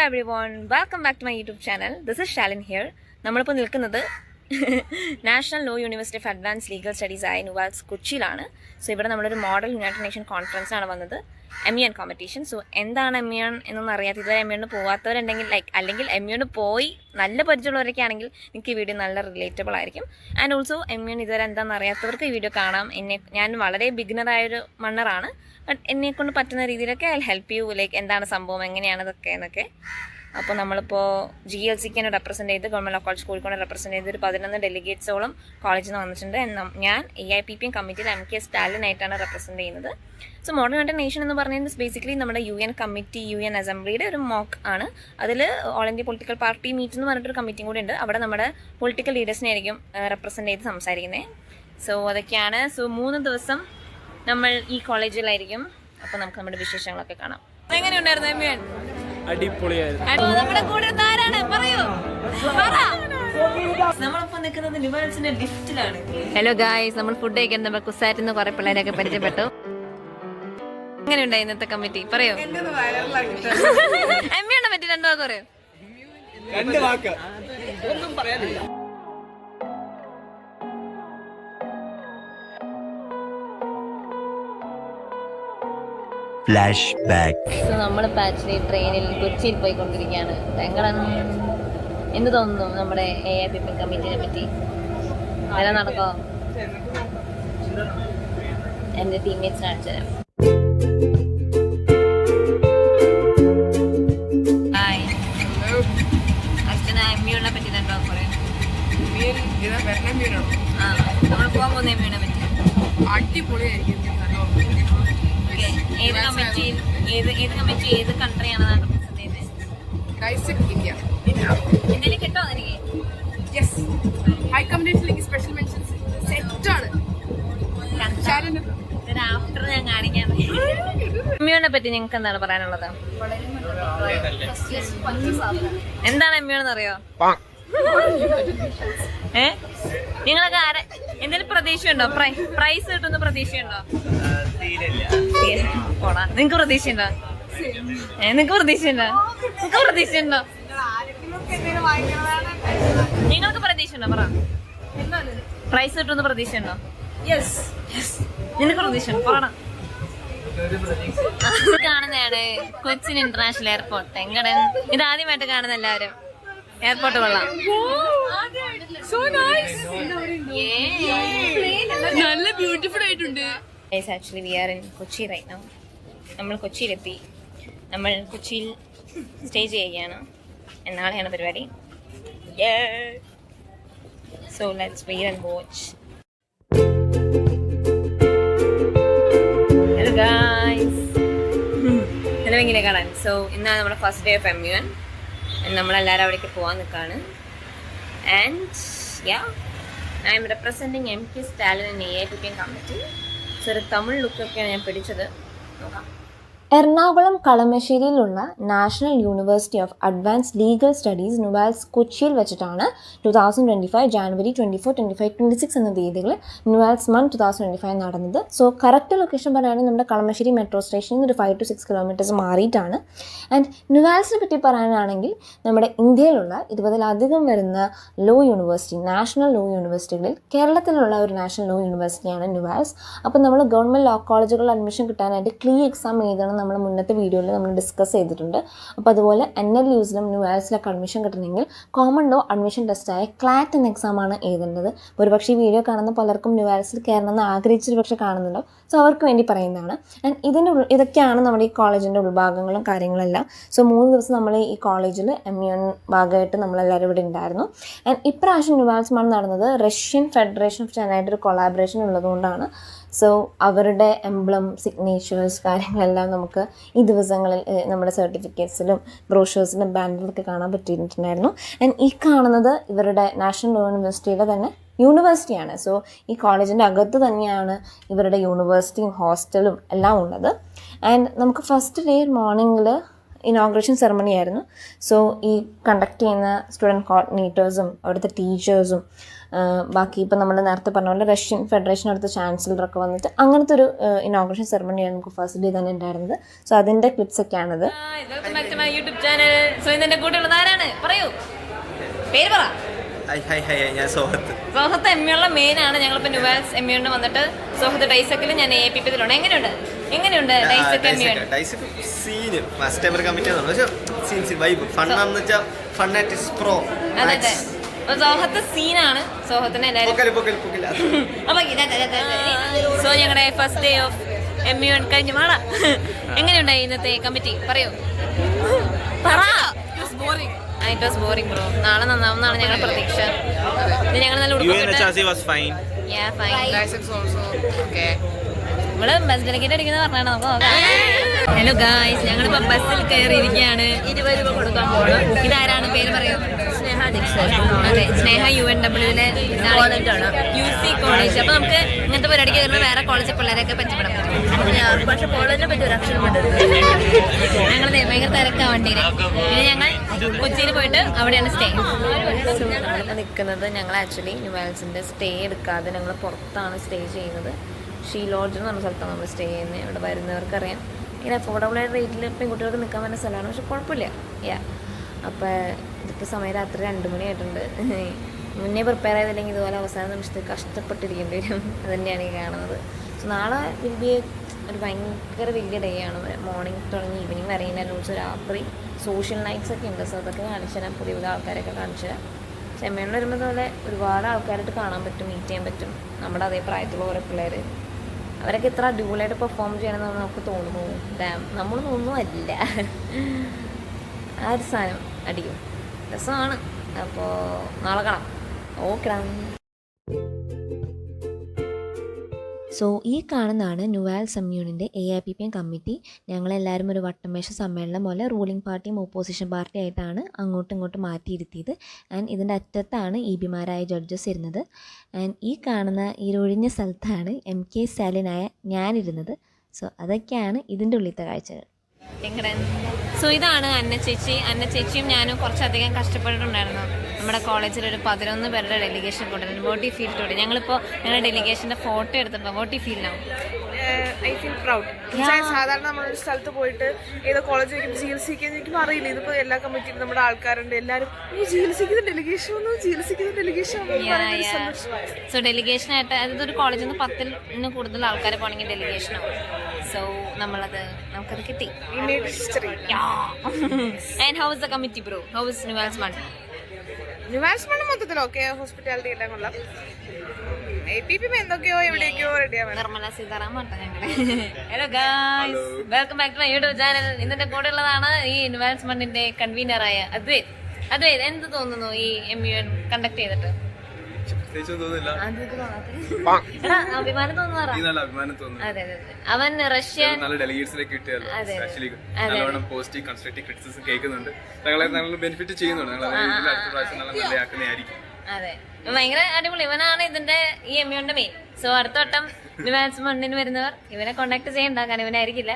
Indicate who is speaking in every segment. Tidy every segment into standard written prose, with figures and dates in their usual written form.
Speaker 1: everyone, welcome back to my YouTube channel. This is Shalin here. നമ്മളിപ്പോൾ നിൽക്കുന്നത് national law university of advance legal studies ആയ നുവാൽസ് കൊച്ചിയിലാണ്. So ഇവിടെ നമ്മളൊരു model United nation കോൺഫറൻസാണ് വന്നത്, MEN competition. So എന്താണ് MEN എന്നൊന്നും അറിയാത്ത, ഇതുവരെ MEN പോകാത്തവരുണ്ടെങ്കിൽ അല്ലെങ്കിൽ MEN പോയി നല്ല പരിചയമുള്ളവരൊക്കെ ആണെങ്കിൽ നിങ്ങൾക്ക് ഈ വീഡിയോ നല്ല റിലേറ്റബിൾ ആയിരിക്കും. ആൻഡ് ഓൾസോ MEN ഇതുവരെ എന്താണെന്ന് അറിയാത്തവർക്ക് ഈ വീഡിയോ കാണാം. ഞാൻ വളരെ ബിഗിനറായൊരു മണ്ണറാണ്, ബട്ട് എന്നെക്കൊണ്ട് പറ്റുന്ന രീതിയിലൊക്കെ ഐ ഹെൽപ്പ് യു, ലൈക്ക് എന്താണ് സംഭവം, എങ്ങനെയാണ് ഇതൊക്കെ എന്നൊക്കെ. അപ്പോൾ നമ്മളിപ്പോൾ GLCക്ക് റെപ്രസെൻറ്റ് ചെയ്ത് government law college Kozhikode represent ചെയ്ത് ഒരു 11 ഡെലിഗേറ്റ്സോളം കോളേജിൽ നിന്ന് വന്നിട്ടുണ്ട്. ഞാൻ AIPPM കമ്മിറ്റിയിൽ MK സ്റ്റാലിൻ ആയിട്ടാണ് റെപ്രസെൻറ്റ് ചെയ്യുന്നത്. സോ മോഡേൺ യുണൈറ്റഡ് നേഷൻ എന്ന് പറയുന്നത് ബേസിക്കലി നമ്മുടെ UN കമ്മിറ്റി, UN അസംബ്ലിയുടെ ഒരു മോക്ക് ആണ്. അതിൽ all India political party meet എന്ന് പറഞ്ഞിട്ടൊരു കമ്മിറ്റിയും കൂടി ഉണ്ട്. അവിടെ നമ്മുടെ പൊളിറ്റിക്കൽ ലീഡേഴ്സിനെ ആയിരിക്കും റെപ്രസെൻറ്റ് ചെയ്ത് സംസാരിക്കുന്നത്. സോ അതൊക്കെയാണ്. സോ 3 ദിവസം നമ്മൾ ഈ കോളേജിലായിരിക്കും. അപ്പോൾ നമുക്ക് നമ്മുടെ വിശേഷങ്ങളൊക്കെ കാണാം. എങ്ങനെയുണ്ടായിരുന്നു MEN? നമ്മളിപ്പോ നിൽക്കുന്നത് നുവാൽസിന്റെ ലിഫ്റ്റിലാണ്. ഹലോ ഗായ്സ്, നമ്മൾ ഫുഡ് കഴിക്കാൻ നമ്മൾ കുസാറ്റിന്ന് കുറെ പിള്ളേരൊക്കെ പരിചയപ്പെട്ടു. എങ്ങനെയുണ്ടായി ഇന്നത്തെ കമ്മിറ്റി? പറയോ MEN പറ്റി 2 വാക്ക് പറയോ? ഒന്നും പറയാനില്ല. സോ നമ്മൾ പാച്ചിലി ട്രെയിനിൽ കൊച്ചിയിൽ പോയിക്കൊണ്ടിരിക്കുകയാണ്. എന്ത് തോന്നുന്നു നമ്മുടെ AIPPM കമ്മിറ്റിനെ പറ്റി? വരാൻ നടക്കോ? എൻ്റെ ടീംമേറ്റ്സിനെ അടിച്ചുതരാം. ഹായ്, അച്ഛനെ MEN പറ്റി 2 വാക്ക് പറയാം. നമ്മൾ പോകാൻ പോകുന്ന MEN പറ്റി അടിപൊളിയായിരിക്കും. ഏത് കമ്മിറ്റി ഏത് കൺട്രിയാണ് റെപ്രസെന്റ് ചെയ്യുന്നത്? ഇന്ത്യയിൽ കിട്ടോ എനിക്ക്? ആഫ്റ്റർ ഞാൻ കാണിക്കാൻ. MEN പറ്റി നിങ്ങൾക്ക് എന്താണ് പറയാനുള്ളത്? എന്താണ് MEN എന്നറിയോ? നിങ്ങളൊക്കെ എന്തെങ്കിലും പ്രതീക്ഷയുണ്ടോ? പ്രൈസ് കിട്ടുന്ന പ്രതീക്ഷയുണ്ടോ? നിങ്ങക്ക് പ്രതീക്ഷയുണ്ടോ? നിങ്ങൾക്ക് പ്രതീക്ഷയുണ്ടോ? നിങ്ങൾക്ക് പ്രതീക്ഷയുണ്ടോ? പറ, പ്രൈസ് കിട്ടുന്ന പ്രതീക്ഷയുണ്ടോ? നിനക്ക് പ്രതീക്ഷയുണ്ടോ? പറയണം. കാണുന്നതാണ് കൊച്ചിൻ ഇന്റർനാഷണൽ എയർപോർട്ട്. എങ്ങനെ ഇത് ആദ്യമായിട്ട് കാണുന്ന എല്ലാവരും എയർപോർട്ട് കൊള്ളാം. നല്ല ബ്യൂട്ടിഫുൾ ആയിട്ടുണ്ട്. Actually we are in Kochi right now. നമ്മൾ കൊച്ചിയിലെത്തി. നമ്മൾ കൊച്ചിയിൽ സ്റ്റേ ചെയ്യുകയാണ്. നാളെയാണ് പരിപാടി. So let's wait and watch. Hello guys, hello, എങ്ങനെ കാണാൻ? സോ ഇന്നാണ് നമ്മുടെ ഫസ്റ്റ് ഡേ ഓഫ് MEN. നമ്മളെല്ലാവരും അവിടേക്ക് പോകാൻ നിൽക്കുകയാണ്. And I am representing MK Stalin in AIPPM committee. So ഒരു തമിഴ് ലുക്കൊക്കെയാണ് ഞാൻ പിടിച്ചത്. നോക്കാം.
Speaker 2: എറണാകുളം കളമശ്ശേരിയിലുള്ള national university of advance legal studies NUALS കൊച്ചിയിൽ വെച്ചിട്ടാണ് 2025 ജാനുവരി 24, 25, 26 എന്ന തീയതികളിൽ നുവാൽസ് മന്ത് 2025 നടന്നത്. സോ കറക്റ്റ് ലൊക്കേഷൻ പറയുകയാണെങ്കിൽ നമ്മുടെ കളമശ്ശേരി മെട്രോ സ്റ്റേഷനിൽ നിന്ന് ഒരു 5 to 6 കിലോമീറ്റേഴ്സ് മാറിയിട്ടാണ്. ആൻഡ് നുവാൽസിനെ പറ്റി പറയാനാണെങ്കിൽ നമ്മുടെ ഇന്ത്യയിലുള്ള 20-ലധികം വരുന്ന ലോ യൂണിവേഴ്സിറ്റി, നാഷണൽ ലോ യൂണിവേഴ്സിറ്റികളിൽ കേരളത്തിലുള്ള ഒരു നാഷണൽ ലോ യൂണിവേഴ്സിറ്റിയാണ് നുവാൽസ്. അപ്പോൾ നമ്മൾ ഗവൺമെൻറ് ലോ കോളേജുകളിൽ അഡ്മിഷൻ കിട്ടാനായിട്ട് CLE എക്സാം എഴുതണം. നമ്മൾ മുന്നത്തെ വീഡിയോയിൽ നമ്മൾ ഡിസ്കസ് ചെയ്തിട്ടുണ്ട്. അപ്പോൾ അതുപോലെ NLUസിലും നുവാൽസിലൊക്കെ അഡ്മിഷൻ കിട്ടണമെങ്കിൽ കോമൺ ലോ അഡ്മിഷൻ ടെസ്റ്റായ CLAT എന്ന എക്സാമാണ് എഴുതേണ്ടത്. ഒരുപക്ഷെ ഈ വീഡിയോ കാണുന്ന പലർക്കും നുവാൽസിൽ കയറണമെന്ന് ആഗ്രഹിച്ചൊരു പക്ഷേ കാണുന്നുണ്ടോ. സോ അവർക്ക് വേണ്ടി പറയുന്നതാണ്. ആൻഡ് ഇതൊക്കെയാണ് നമ്മുടെ ഈ കോളേജിൻ്റെ ഉൾഭാഗങ്ങളും കാര്യങ്ങളെല്ലാം. സോ 3 ദിവസം നമ്മൾ ഈ കോളേജിൽ MEN ഭാഗമായിട്ട് നമ്മളെല്ലാവരും ഇവിടെ ഉണ്ടായിരുന്നു. ആൻഡ് ഇപ്രാവശ്യം നുവാൽസ് മന്ത് നടന്നത് റഷ്യൻ ഫെഡറേഷൻ ഓഫ് ചൈനയായിട്ട് ഒരു കൊളാബറേഷൻ ഉള്ളതുകൊണ്ടാണ്. സോ അവരുടെ എംബ്ലം, സിഗ്നേച്ചേഴ്സ്, കാര്യങ്ങളെല്ലാം നമുക്ക് ഈ ദിവസങ്ങളിൽ നമ്മുടെ സർട്ടിഫിക്കറ്റ്സിലും ബ്രോഷേഴ്സിലും ബാനറിലൊക്കെ കാണാൻ പറ്റിയിട്ടുണ്ടായിരുന്നു. ആൻഡ് ഈ കാണുന്നത് ഇവരുടെ നാഷണൽ ലോ യൂണിവേഴ്സിറ്റിയുടെ തന്നെ യൂണിവേഴ്സിറ്റിയാണ്. സോ ഈ കോളേജിൻ്റെ അകത്ത് തന്നെയാണ് ഇവരുടെ യൂണിവേഴ്സിറ്റിയും ഹോസ്റ്റലും എല്ലാം ഉള്ളത്. ആൻഡ് നമുക്ക് ഫസ്റ്റ് ഡേ മോർണിംഗിൽ ഇനോഗ്രേഷൻ സെറമണി ആയിരുന്നു. സോ ഈ കണ്ടക്ട് ചെയ്യുന്ന സ്റ്റുഡൻറ്റ് കോർഡിനേറ്റേഴ്സും അവിടുത്തെ ടീച്ചേഴ്സും ബാക്കി ഇപ്പം നമ്മൾ നേരത്തെ പറഞ്ഞ പോലെ റഷ്യൻ ഫെഡറേഷൻ അടുത്ത ചാൻസലറൊക്കെ വന്നിട്ട് അങ്ങനത്തെ ഒരു ഇനോഗ്രേഷൻ സെറമണിയാണ് നമുക്ക് ഫസ്റ്റ് ഡേ തന്നെ ഉണ്ടായിരുന്നത്. സോ അതിൻ്റെ ക്ലിപ്സൊക്കെയാണിത്.
Speaker 1: YouTube channel. സോ ഇതിന്റെ കൂടെയുള്ളത് ആരാണ്? പറയൂ, പേര് പറ.
Speaker 3: ഞാൻ
Speaker 1: സോഹത്ത് എമ്മിയുള്ള മെയിൻ ആണ്. ഞങ്ങളിപ്പോൾ ന്യൂവാൽസ് എമ്മിയുണ്ട് വന്നിട്ട് സോഹത്ത് ഡൈസക്കിൽ ഞാൻ APPത്തിലുണ്ട്. എങ്ങനെയുണ്ട് ഡൈസക്ക് എമ്മിയുണ്ട്? അതെ സോഹത്ത് സീനാണ്. സോഹത്തിന് സോ ഞങ്ങളുടെ ഫസ്റ്റ് ഡേ ഓഫ് എമ്മിയുണ്ട് കഴിഞ്ഞു. മാള എങ്ങനെയുണ്ടായി ഇന്നത്തെ കമ്മിറ്റി? പറയൂ. It was boring bro. നാളെ നന്നാവുന്നതാണ് ഞങ്ങളുടെ പ്രതീക്ഷ. ഞങ്ങൾ നല്ല നമ്മള് ബസ് ഡെലിഗേറ്റ് അടിക്കുന്ന പറഞ്ഞാണ് നമുക്ക് നോക്കാം. ഹലോ ഗായ്സ്, ഞങ്ങളിപ്പോ ബസ്സിൽ കയറിയിരിക്കുകയാണ്. 20 രൂപ കൊടുക്കാൻ പോകണം. ഇതാരാണ്? പേര് പറയൂ. അതെ, സ്നേഹ UNW-ലെ കോളേജാണ്, UC കോളേജ്. അപ്പൊ നമുക്ക് ഇങ്ങനത്തെ പരിപാടിക്ക് കയറുമ്പോൾ വേറെ കോളേജ് പിള്ളേരെയൊക്കെ പറ്റിപ്പെടാൻ പറ്റും. പക്ഷെ കോളേജിനെ പറ്റി ഒരു അക്ഷരം ഞങ്ങൾ ഭയങ്കര തിരക്കാ വണ്ടിയില്. പിന്നെ ഞങ്ങൾ കൊച്ചിയിൽ പോയിട്ട് അവിടെയാണ് സ്റ്റേ. നിൽക്കുന്നത് ഞങ്ങൾ ആക്ച്വലി ന്യൂവാൽസിന്റെ സ്റ്റേ എടുക്കാതെ ഞങ്ങൾ പുറത്താണ് സ്റ്റേ ചെയ്യുന്നത്. ഷീ ലോഡ്ജ് എന്ന് പറഞ്ഞ സ്ഥലത്താണ് നമ്മൾ സ്റ്റേ ചെയ്യുന്നത്. ഇവിടെ വരുന്നവർക്കറിയാം ഇങ്ങനെ അഫോർഡബിൾ ആയ റേറ്റിൽ പെൺകുട്ടികൾക്ക് നിൽക്കാൻ പറ്റുന്ന സ്ഥലമാണ്. പക്ഷെ കുഴപ്പമില്ല. അപ്പോൾ ഇതിപ്പോൾ സമയം രാത്രി 2 മണിയായിട്ടുണ്ട്. മുന്നേ പ്രിപ്പയർ ചെയ്തില്ലെങ്കിൽ ഇതുപോലെ അവസാന നിമിഷത്തിൽ കഷ്ടപ്പെട്ടിരിക്കേണ്ടി വരും. അതുതന്നെയാണ് ഈ കാണുന്നത്. സോ നാളെ വലിയ ഒരു ഭയങ്കര വലിയ ഡേ ആണ്. മോർണിംഗ് തുടങ്ങി ഈവനിങ് വരെ അതിനനുസരിച്ച് രാത്രി സോഷ്യൽ നൈറ്റ്സ് ഒക്കെ ഉണ്ട്. സോ അതൊക്കെ കാണിച്ചു തരാം. പുതിയ പുതിയ ആൾക്കാരൊക്കെ കാണിച്ചു തരാം. ചെമ്മണ്ണ വരുമ്പോൾ പോലെ ഒരുപാട് ആൾക്കാരായിട്ട് കാണാൻ പറ്റും, മീറ്റ് ചെയ്യാൻ പറ്റും. നമ്മുടെ അതേ പ്രായത്തിലുള്ള ഓരോ പിള്ളേർ അവരൊക്കെ ഇത്ര അടിപൊളിയായിട്ട് പെർഫോം ചെയ്യണമെന്ന് നമുക്ക് തോന്നുന്നു. നമ്മൾ തോന്നുന്നല്ല, ആ ഒരു സാധനം അടിക്കും. രസമാണ്. അപ്പോൾ നാളെ കാണാം. ഓക്കെ.
Speaker 2: സോ ഈ കാണുന്നതാണ് ന്യൂവാൽസ് എമ്മിയൂണിൻ്റെ AIPPM കമ്മിറ്റി. ഞങ്ങളെല്ലാവരും ഒരു വട്ടമേശ സമ്മേളനം പോലെ റൂളിംഗ് പാർട്ടിയും ഓപ്പോസിഷൻ പാർട്ടി ആയിട്ടാണ് അങ്ങോട്ടും ഇങ്ങോട്ടും മാറ്റിയിരുത്തിയത്. ആൻഡ് ഇതിൻ്റെ അറ്റത്താണ് EBമാരായ ജഡ്ജസ് ഇരുന്നത്. ആൻഡ് ഈ കാണുന്ന ഈ ഒഴിഞ്ഞ സ്ഥലത്താണ് MK സ്റ്റാലിനായ ഞാനിരുന്നത്. സോ അതൊക്കെയാണ് ഇതിൻ്റെ ഉള്ളിലത്തെ കാഴ്ചകൾ.
Speaker 1: സോ ഇതാണ് അന്ന ചേച്ചിയും ഞാനും കുറച്ചധികം കഷ്ടപ്പെട്ടിട്ടുണ്ടായിരുന്നു. നമ്മുടെ കോളേജിൽ ഒരു 11 പേരുടെ ഡെലിഗേഷൻ കൊണ്ടുവരുന്നു. Vote you feel today? ഞങ്ങളിപ്പോൾ ഞങ്ങളുടെ ഡെലിഗേഷൻ്റെ ഫോട്ടോ എടുത്തപ്പോൾ vote you feel now?
Speaker 4: I feel proud. സാധാരണ നമ്മളൊരു സ്ഥലത്ത് പോയിട്ട് ഏതോ കോളേജ് വയ്ക്കും ചികിത്സിക്കുക എനിക്കും അറിയില്ല. ഇതിപ്പോൾ എല്ലാ കമ്മിറ്റിയിലും നമ്മുടെ ആൾക്കാരുണ്ട്. എല്ലാവരും ഈ ചികിത്സിക്കുന്ന ഡെലിഗേഷൻ
Speaker 1: സോ ഡെലിഗേഷനായിട്ട് അതായത് ഒരു കോളേജിൽ നിന്ന് 10ൽ കൂടുതൽ ആൾക്കാർ പോകണമെങ്കിൽ ഡെലിഗേഷനോ. സോ നമുക്കത് കിട്ടി. And how is the committee bro? How is
Speaker 4: NUALS മൊത്തത്തിൽ ഓക്കെ. ഹോസ്പിറ്റാലിറ്റി എല്ലാം കൊള്ളാം. APPM എന്തൊക്കെയോ എവിടെയൊക്കെയോ റെഡിയാവണം.
Speaker 1: Nirmala Sitharaman. Hello guys, welcome back to my YouTube channel. ഇതിന്റെ കൂടെ ഉള്ളതാണ് ഈ ന്യൂവാൽസ്മെന്റിന്റെ കൺവീനറായ അദ്വൈത്. എന്ത് തോന്നുന്നു ഈ MUN കണ്ടക്ട് ചെയ്തിട്ട്? അഭിമാനം തോന്നുന്നു. അതെ. അവൻ റഷ്യൻ അതെ ഭയങ്കര അടിപൊളി. ഇവനാണ് ഇതിന്റെ ഈ MUന്റെ മെയിൻ. സോ അടുത്ത വട്ടം ന്യൂവാൽസ്മെന്റിന് വരുന്നവർ ഇവനെ കോണ്ടാക്ട് ചെയ്യണ്ട, കാരണം ഇവനായിരിക്കില്ല.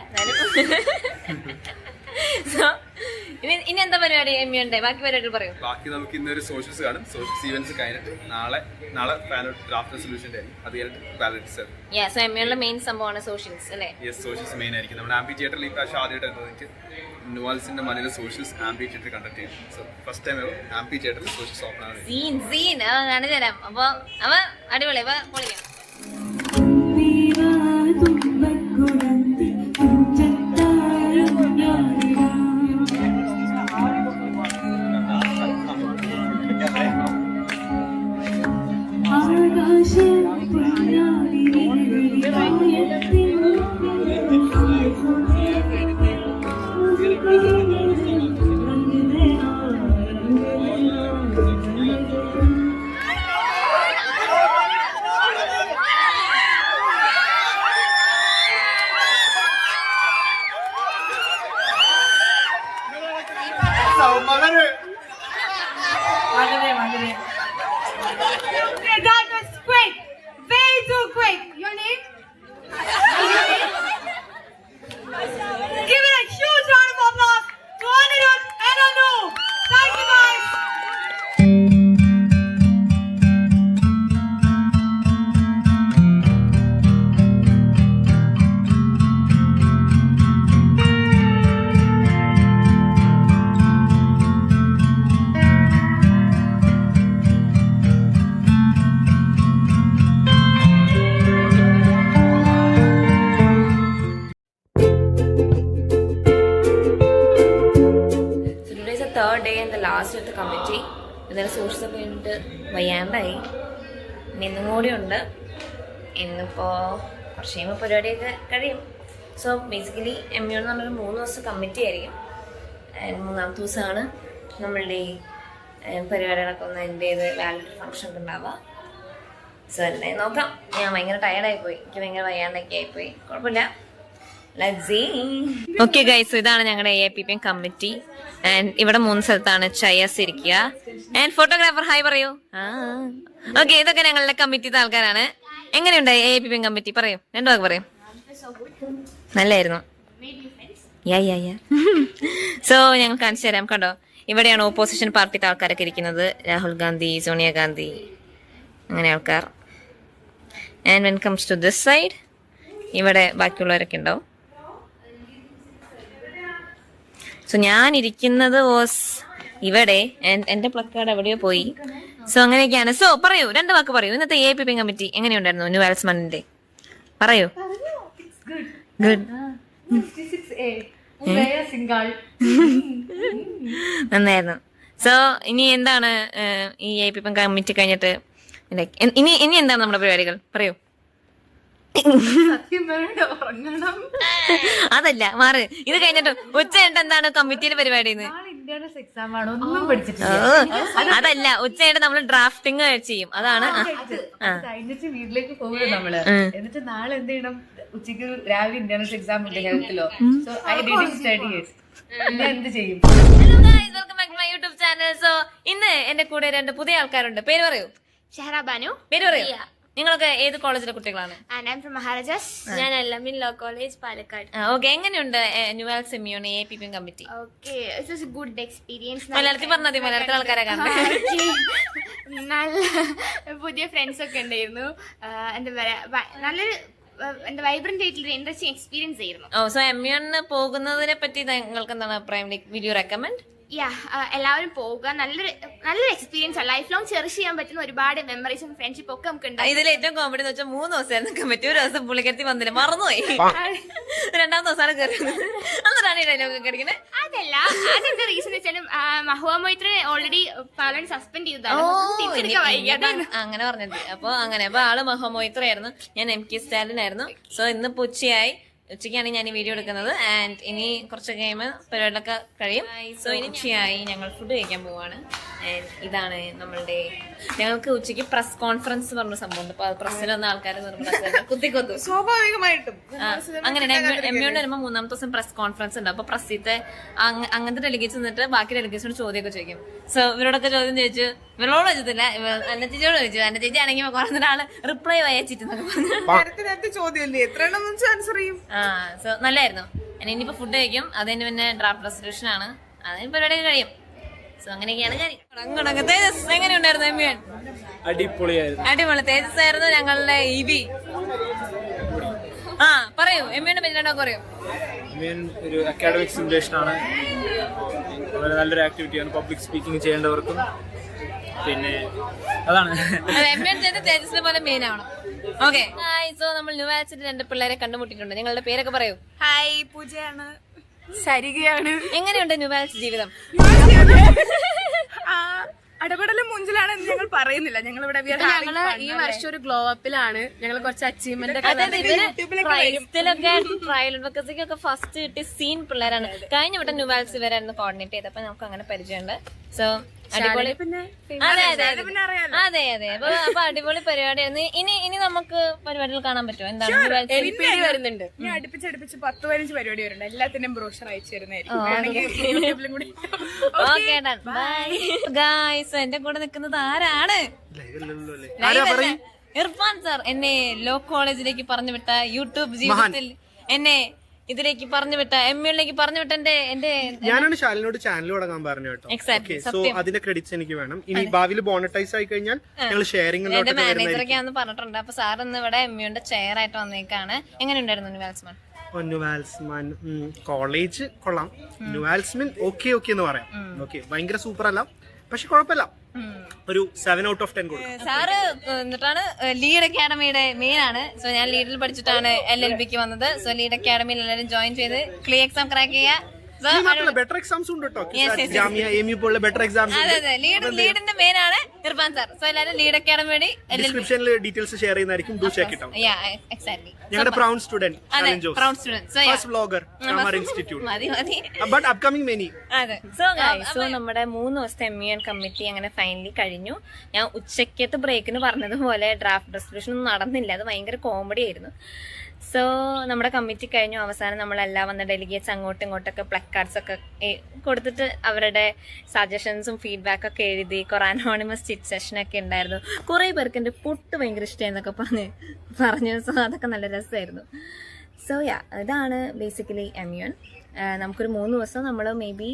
Speaker 1: സോ ഇനി എന്താ പരിപാടി MUന്റെ ബാക്കി പരിപാടികൾ പറയൂ.
Speaker 3: ബാക്കി നമുക്ക് ഇന്നൊരു സോഷ്യൽസ് കാണും. സോഷ്യൽസ് ഈവന്റ്സ് കഴിഞ്ഞിട്ട് നാളെ ഡ്രാഫ്റ്റ് സൊല്യൂഷന്റെ സോ
Speaker 1: MUന്റെ മെയിൻ സംഭവമാണ് സോഷ്യൽസ് അല്ലേ?
Speaker 3: യെസ്, സോഷ്യൽസ് മെയിൻ ആയിരിക്കും. നമ്മുടെ ആംബി തിയേറ്ററിൽ ഈ പ്രാവശ്യം ആദ്യമായിട്ട് എനിക്ക് ന്യൂവാൽസിന്റെ മണ്ണിൽ സോഷ്യൽസ് ആംബി തിയേറ്ററിൽ കണ്ടക്ട് ചെയ്യും. സോ ഫസ്റ്റ് ടൈം ആംബി തിയേറ്ററിൽ സോഷ്യൽസ് ഓപ്പൺ ആണ്.
Speaker 1: സീൻ കാണിച്ചു തരാം. അപ്പൊ അവ അടിപൊളി, അവ പൊളിക്കാം.
Speaker 5: That was quick, very too quick. Your name? Give it a huge round of applause to
Speaker 1: 3rd day and the last of the committee. ഇന്നലെ സോഴ്സൊക്കെ കഴിഞ്ഞിട്ട് വയ്യാണ്ടായി. ഇന്നും കൂടി ഉണ്ട്. ഇന്നിപ്പോൾ കുറച്ച് കഴിയുമ്പോൾ പരിപാടിയൊക്കെ കഴിയും. സോ ബേസിക്കലി MU എന്ന് പറഞ്ഞൊരു 3 ദിവസം കമ്മിറ്റി ആയിരിക്കും. മൂന്നാമത്തെ ദിവസമാണ് നമ്മളുടെ ഈ പരിപാടികളൊക്കെ ഒന്ന് എൻ്റെ ചെയ്ത് വാലിഡ് ഫംഗ്ഷൻ ഒക്കെ ഉണ്ടാവുക. സോ അല്ലേ നോക്കാം. ഞാൻ ഭയങ്കര ടയർഡായിപ്പോയി, എനിക്ക് ഭയങ്കര വയ്യാണ്ടൊക്കെ ആയിപ്പോയി. കുഴപ്പമില്ല. ഓക്കെ ഗൈസ്, ഇതാണ് ഞങ്ങളുടെ AIPPM കമ്മിറ്റി. ആൻഡ് ഇവിടെ 3 സ്ഥലത്താണ് ചയസ് ഇരിക്കുക. ആൻഡ് ഫോട്ടോഗ്രാഫർ ഹായ് പറയൂ. ഓക്കെ, ഇതൊക്കെ ഞങ്ങളുടെ കമ്മിറ്റിത്തെ ആൾക്കാരാണ്. എങ്ങനെയുണ്ടായി AIPPM കമ്മിറ്റി? പറയൂ, 2 വാക്ക് പറയും. നല്ലായിരുന്നു. സോ ഞങ്ങൾ കാണിച്ചു തരാം. കണ്ടോ, ഇവിടെയാണ് ഓപ്പോസിഷൻ പാർട്ടിത്തെ ആൾക്കാരൊക്കെ ഇരിക്കുന്നത്. രാഹുൽ ഗാന്ധി, സോണിയാഗാന്ധി, അങ്ങനെ ആൾക്കാർ. And when comes to this side ഇവിടെ ബാക്കിയുള്ളവരൊക്കെ ഉണ്ടാവും. സോ ഞാൻ ഇരിക്കുന്നത് വാസ് ഇവിടെ. എന്റെ പ്ലക്കാർഡ് എവിടെയോ പോയി. സോ അങ്ങനെയൊക്കെയാണ്. സോ പറയൂ, 2 വാക്ക് പറയൂ. ഇന്നത്തെ AIPPM കമ്മിറ്റി എങ്ങനെയുണ്ടായിരുന്നു? ന്യൂവാൽസ് മണ്ണിന്റെ പറയൂ. ഗുഡ്. നന്നായിരുന്നു. സോ ഇനി എന്താണ് ഈ AIPPM കമ്മിറ്റി കഴിഞ്ഞിട്ട് ഇനി എന്താണ് നമ്മുടെ പരിപാടികൾ? പറയൂ. അതല്ല, മാറ്. ഇത് കഴിഞ്ഞിട്ട് ഉച്ച കഴിഞ്ഞിട്ട് എന്താണ് കമ്മിറ്റിയുടെ പരിപാടി? അതല്ല, ഉച്ച കഴിഞ്ഞിട്ട് നമ്മള് ഡ്രാഫ്റ്റിംഗ് ചെയ്യും. അതാണ്.
Speaker 6: കഴിഞ്ഞിട്ട് വീട്ടിലേക്ക് പോകുന്നത് നമ്മള്. എന്നിട്ട് നാളെ എന്ത് ചെയ്യണം? ഉച്ചക്ക് രാവിലെ ഇന്റേണൽസ് എക്സാം ഉണ്ട് ഹെൽത്തിലോ. So I did study it. പിന്നെ എന്ത് ചെയ്യും?
Speaker 1: Hello guys, welcome back to my YouTube channel. So ഇന്ന് എന്റെ കൂടെ 2 പുതിയ ആൾക്കാരുണ്ട്. പേര് പറയൂ.
Speaker 7: ഷഹറ ബാനു.
Speaker 1: പേര് പറയൂ. നിങ്ങളൊക്കെ ഏത് കോളേജിലെ കുട്ടികളാണ്?
Speaker 7: And I'm from Maharajas. ഞാൻ അല്ലമിൻ ലോ കോളേജ് പാലക്കാട്.
Speaker 1: ഓക്കെ, എങ്ങനെയുണ്ട് NUALS MU AIPPM committee?
Speaker 7: Okay, it was a good experience.
Speaker 1: മലയാളത്തിൽ പറഞ്ഞാൽ മതി, മലയാളത്തിൽ ആൾക്കാരെ കാണാൻ.
Speaker 7: നല്ല പുതിയ ഫ്രണ്ട്സ് ഒക്കെ ഉണ്ടായിരുന്നു. എന്താ പറയാ, നല്ലൊരു എന്താ വൈബ്രന്റ് ആയിട്ടുള്ള ഇൻട്രസ്റ്റിംഗ് എക്സ്പീരിയൻസ് ആയിരുന്നു.
Speaker 1: സോ MU പോകുന്നതിനെ പറ്റി നിങ്ങൾക്ക് എന്താണ് അഭിപ്രായം? Will you recommend?
Speaker 7: എല്ലാവരും പോവുക. നല്ലൊരു എക്സ്പീരിയൻസ് ആണ്. ലൈഫ് ലോങ് ചെറിഷ് ചെയ്യാൻ പറ്റുന്ന ഒരുപാട് മെമ്മറീസും ഫ്രണ്ട്ഷിപ്പ് ഒക്കെ നമുക്ക് ഉണ്ട്.
Speaker 1: ഇതിൽ ഏറ്റവും കോമഡി എന്ന് വെച്ചാൽ 3 ദിവസമായിരുന്നു കമ്മിറ്റി. ഒരു ദിവസം പുള്ളിക്കരത്തി വന്നില്ല, മറന്നുപോയി. 2ാമത്തെ ദിവസമാണ് കയറുന്നത്. അന്നിട്ടാണ് ഈ ഡയലോഗ് കടിക്കുന്നത്.
Speaker 7: അതല്ല, അതിന്റെ റീസൺ വെച്ചാലും മഹുവ മൊയ്ത്രനെ ഓൾറെഡി പാർലമെന്റ് സസ്പെൻഡ് ചെയ്തതാണ്.
Speaker 1: അങ്ങനെ പറഞ്ഞിട്ട് അപ്പൊ ആള് മഹുവ മൊയ്ത്രയായിരുന്നു, ഞാൻ MK സ്റ്റാലിൻ ആയിരുന്നു. സോ ഇന്ന് ഉച്ചയ്ക്കാണ് ഞാൻ ഈ വീഡിയോ എടുക്കുന്നത്. ആൻഡ് ഇനി കുറച്ച് കഴിയുമ്പോൾ പരിപാടികളൊക്കെ കഴിയും. സോ ഇനി ഉച്ചയായി, ഞങ്ങൾ ഫുഡ് കഴിക്കാൻ പോവാണ്. ആൻഡ് ഇതാണ് ഞങ്ങൾക്ക് ഉച്ചയ്ക്ക് പ്രസ് കോൺഫറൻസ് പറഞ്ഞ സംഭവം. അപ്പൊ പ്രസ്സിൽ വന്ന ആൾക്കാർ കുത്തിക്കൊത്തു.
Speaker 4: സ്വാഭാവികമായിട്ടും
Speaker 1: അങ്ങനെ MUണ്ട് വരുമ്പോൾ 3ാമത്തെ ദിവസം പ്രസ് കോൺഫറൻസ് ഉണ്ട്. അപ്പൊ പ്രസ്സിത്തെ അങ്ങനത്തെ ഡെലിഗേറ്റ്സ് നിന്നിട്ട് ബാക്കി ഡെലിഗേറ്റ്സിനോട് ചോദ്യമൊക്കെ ചോദിക്കും. സോ ഇവരോടൊക്കെ ചോദ്യം ചോദിച്ചു. ഇവരോട് ചോദിച്ചില്ല, എന്നെ ചേച്ചിയോട് ചോദിച്ചു. എന്റെ ചേച്ചി ആണെങ്കിൽ കുറേ ആള് റിപ്ലൈ അയച്ചിട്ടെന്നൊക്കെ പറഞ്ഞു.
Speaker 4: ചോദ്യമല്ലേ, എത്ര ആൻസർ ചെയ്യും.
Speaker 1: സോ നല്ലായിരുന്നു. ഇനിയിപ്പോ ഫുഡ് കഴിക്കും. അതിന് പിന്നെ ഡ്രാഫ്റ്റ് റെസൊല്യൂഷൻ ആണ്. അതിന് പരിപാടിയൊക്കെ കഴിയും. സോ അങ്ങനെയൊക്കെയാണ് കാര്യം. തേജസ് എങ്ങനെയുണ്ടായിരുന്നു MU? അടിപൊളി. തേജസ് ആയിരുന്നു ഞങ്ങളുടെ EV. പറയൂ, MUന്റെ പറ്റി 2 വാക്ക് പറയൂ.
Speaker 8: ഒരു അക്കാഡമിക് സിമുലേഷൻ ആണ്. വളരെ നല്ലൊരു ആക്ടിവിറ്റിയാണ്. പബ്ലിക് സ്പീക്കിംഗ് ചെയ്യേണ്ടവർക്കും പിന്നെ അതാണ്
Speaker 1: MU ചെയ്ത് തേജസിനെ പോലെ മെയിൻ ആവണം. ഓക്കെ, സോ നമ്മൾ ന്യൂവാൽസിൽ 2 പിള്ളേരെ കണ്ടുമുട്ടിയിട്ടുണ്ട്. നിങ്ങളുടെ പേരൊക്കെ പറയൂ.
Speaker 4: ഹായ്, പൂജയാണ്. സരികയാണ്.
Speaker 1: എങ്ങനെയുണ്ട് ന്യൂവാൽസ് ജീവിതം?
Speaker 4: അടപടലും മുഞ്ചിലാണെന്ന് ഞങ്ങൾ പറയുന്നില്ല. ഞങ്ങളിവിടെ
Speaker 9: ഈ വർഷം ഒരു ഗ്ലോ അപ്പിലാണ്. ഞങ്ങൾ കുറച്ച് അച്ചീവ്മെന്റ്
Speaker 1: ട്രയൽ അഡ്വക്കസിക്കൊക്കെ ഫസ്റ്റ് കിട്ടിയ സീൻ പിള്ളേരാണ്. കഴിഞ്ഞ വട്ടം ന്യൂവാൽസ് ഇവരായിരുന്നു കോർഡിനേറ്റ് ചെയ്തപ്പോ നമുക്ക് അങ്ങനെ പരിചയമുണ്ട്. സോ അടിപൊളി. അതെ അപ്പൊ അടിപൊളി പരിപാടിയായിരുന്നു. ഇനി നമുക്ക് പരിപാടികൾ കാണാൻ പറ്റുമോ? എന്താണ്
Speaker 9: വരുന്നുണ്ട്.
Speaker 4: ഞാൻ അടുപ്പിച്ച് 10-15 പരിപാടി വരുന്നുണ്ട്. എല്ലാത്തിനും ബ്രോഷർ അയച്ചു തരുന്നതായിരിക്കും.
Speaker 1: Okay, done. Bye guys. എന്റെ കൂടെ നിൽക്കുന്നത് ആരാണ്? ഇർഫാൻ സാർ. എന്നെ ലോ കോളേജിലേക്ക് പറഞ്ഞു വിട്ട, യൂട്യൂബ് ജീവിതത്തിൽ എന്നെ ഇതിലേക്ക് പറഞ്ഞു വിട്ട, MUലേക്ക് പറഞ്ഞു വിട്ട എന്റെ
Speaker 10: ഞാനാണ് ശാലിനോട് ചാനൽ തുടങ്ങാൻ പറഞ്ഞു കേട്ടോ. സോ അതിന്റെ ക്രെഡിറ്റ്സ് എനിക്ക് വേണം. ഇനി ഭാവിയിൽ മോണിറ്റൈസ് ആയി കഴിഞ്ഞാൽ ഞങ്ങൾ ഷെയറിംഗ്
Speaker 1: എന്റെ മാനേജറൊക്കെയാന്ന് പറഞ്ഞിട്ടുണ്ട്. അപ്പൊ സാർ ഇന്ന് ഇവിടെ MUന്റെ ചെയർ ആയിട്ട് വന്നേക്കാണ്. എങ്ങനെ ഉണ്ടായിരുന്നു ന്യൂവാൽസ്മാൻ?
Speaker 10: ന്യൂവാൽസ്മാൻ കോളേജ് കൊള്ളാം. ന്യൂവാൽസ്മാൻ ഓക്കെ എന്ന് പറയാം. ഓക്കെ, ഭയങ്കര സൂപ്പർ അല്ല, പക്ഷെ കുഴപ്പമില്ല. ഒരു 7 out of 10 കൊടുക്കും.
Speaker 1: സാറ് എന്നിട്ടാണ് ലീഡ് അക്കാഡമിയുടെ മെയിൻ ആണ്. സോ ഞാൻ ലീഡിൽ പഠിച്ചിട്ടാണ് LLBക്ക് വന്നത്. സോ ലീഡ് അക്കാഡമിയിൽ എല്ലാവരും ജോയിൻ ചെയ്ത് ക്ലീ എക്സാം ക്രാക്ക് ചെയ്യുക.
Speaker 10: മാത്രമല്ല ബെറ്റർ എക്സാംസ് ഉണ്ട് കേട്ടോ. ജാമിയ എംയു പോലുള്ള ബെറ്റർ എക്സാംസ്
Speaker 1: ലീഡിന്റെ മെയിൻ ആണ് ഇർഫാൻ സാർ. സോ എല്ലാവരും ലീഡ് അക്കാഡമിയുടെ
Speaker 10: ഡിസ്ക്രിപ്ഷനിൽ ഡീറ്റെയിൽസ് ഷെയർ ചെയ്യുന്നതായിരിക്കും. Do check it out.
Speaker 1: Exactly
Speaker 10: ഞങ്ങളുടെ proud student
Speaker 1: proud student. So
Speaker 10: first vlogger Amar institute
Speaker 1: മതി
Speaker 10: ബട്ട് അപ്കമിങ് മെനി.
Speaker 1: അതെ. സോ നമ്മുടെ 3 ദിവസത്തെ MUN കമ്മിറ്റി അങ്ങനെ ഫൈനലി കഴിഞ്ഞു. ഞാൻ ഉച്ചക്കത്തെ ബ്രേക്കിന് പറഞ്ഞതുപോലെ ഡ്രാഫ്റ്റ് റെസൊല്യൂഷൻ ഒന്നും നടന്നില്ല. അത് ഭയങ്കര കോമഡി ആയിരുന്നു. സോ നമ്മുടെ കമ്മിറ്റി കഴിഞ്ഞു. അവസാനം നമ്മളെല്ലാം വന്ന ഡെലിഗേറ്റ്സ് അങ്ങോട്ടും ഇങ്ങോട്ടൊക്കെ പ്ലക്കാർഡ്സ് ഒക്കെ കൊടുത്തിട്ട് അവരുടെ സജഷൻസും ഫീഡ്ബാക്കൊക്കെ എഴുതി. കുറെ അനോണിമസ് ചിറ്റ് സെഷനൊക്കെ ഉണ്ടായിരുന്നു. കുറേ പേർക്ക് എൻ്റെ പൊട്ട് ഭയങ്കര ഇഷ്ടമായെന്നൊക്കെ പറഞ്ഞു. സോ അതൊക്കെ നല്ല രസമായിരുന്നു. സോ ഇതാണ് ബേസിക്കലി MUN. നമുക്കൊരു 3 ദിവസം നമ്മൾ മേ ബി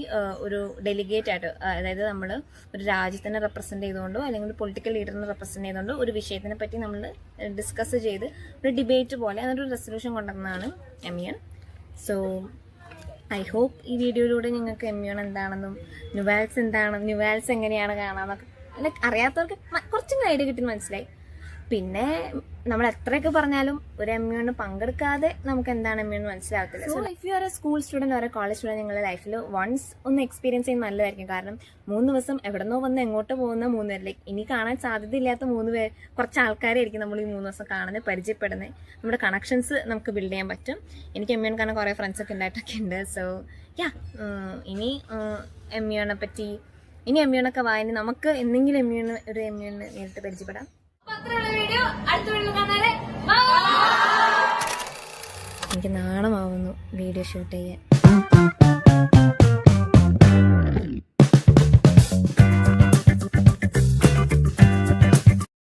Speaker 1: ഒരു ഡെലിഗേറ്റ് ആയിട്ട്, അതായത് നമ്മൾ ഒരു രാജ്യത്തിനെ റെപ്രസെൻറ്റ് ചെയ്തുകൊണ്ടോ അല്ലെങ്കിൽ ഒരു പൊളിറ്റിക്കൽ ലീഡറിനെ റെപ്രസെൻറ്റ് ചെയ്തുകൊണ്ടോ ഒരു വിഷയത്തിനെ പറ്റി നമ്മൾ ഡിസ്കസ് ചെയ്ത് ഒരു ഡിബേറ്റ് പോലെ അതൊരു റെസൊല്യൂഷൻ കൊണ്ടുവന്നതാണ് MUN. സോ ഐ ഹോപ്പ് ഈ വീഡിയോയിലൂടെ നിങ്ങൾക്ക് MUN എന്താണെന്നും ന്യൂവാൽസ് എങ്ങനെയാണ് കാണാമെന്നൊക്കെ ലൈക്ക് അറിയാത്തവർക്ക് കുറച്ചും ഐഡിയ കിട്ടി മനസ്സിലായി. പിന്നെ നമ്മൾ എത്രയൊക്കെ പറഞ്ഞാലും ഒരു MUN പങ്കെടുക്കാതെ നമുക്ക് എന്താണ് MUN മനസ്സിലാകത്തില്ല. So if you are a school student or a college student നിങ്ങളുടെ ലൈഫിൽ വൺസ് ഒന്ന് എക്സ്പീരിയൻസ് ചെയ്യുന്നത് നല്ലതായിരിക്കും. കാരണം 3 ദിവസം എവിടെന്നോ വന്ന് എങ്ങോട്ട് പോകുന്ന 3 പേർ, ലൈക്ക് ഇനി കാണാൻ സാധ്യതയില്ലാത്ത 3 പേർ, കുറച്ച് ആൾക്കാരായിരിക്കും നമ്മൾ ഈ 3 ദിവസം കാണുന്നത്, പരിചയപ്പെടുന്നത്. നമ്മുടെ കണക്ഷൻസ് നമുക്ക് ബിൽഡ് ചെയ്യാൻ പറ്റും. എനിക്ക് MUN കാണാൻ കുറേ ഫ്രണ്ട്സൊക്കെ ഉണ്ടായിട്ടൊക്കെ ഉണ്ട്. സോ ഇനി MUN പറ്റി MUN ഒക്കെ വായന നമുക്ക് എന്തെങ്കിലും MUN നേരിട്ട് പരിചയപ്പെടാം. എനിക്ക് നാണമാവുന്നു വീഡിയോ ഷൂട്ട് ചെയ്യാൻ.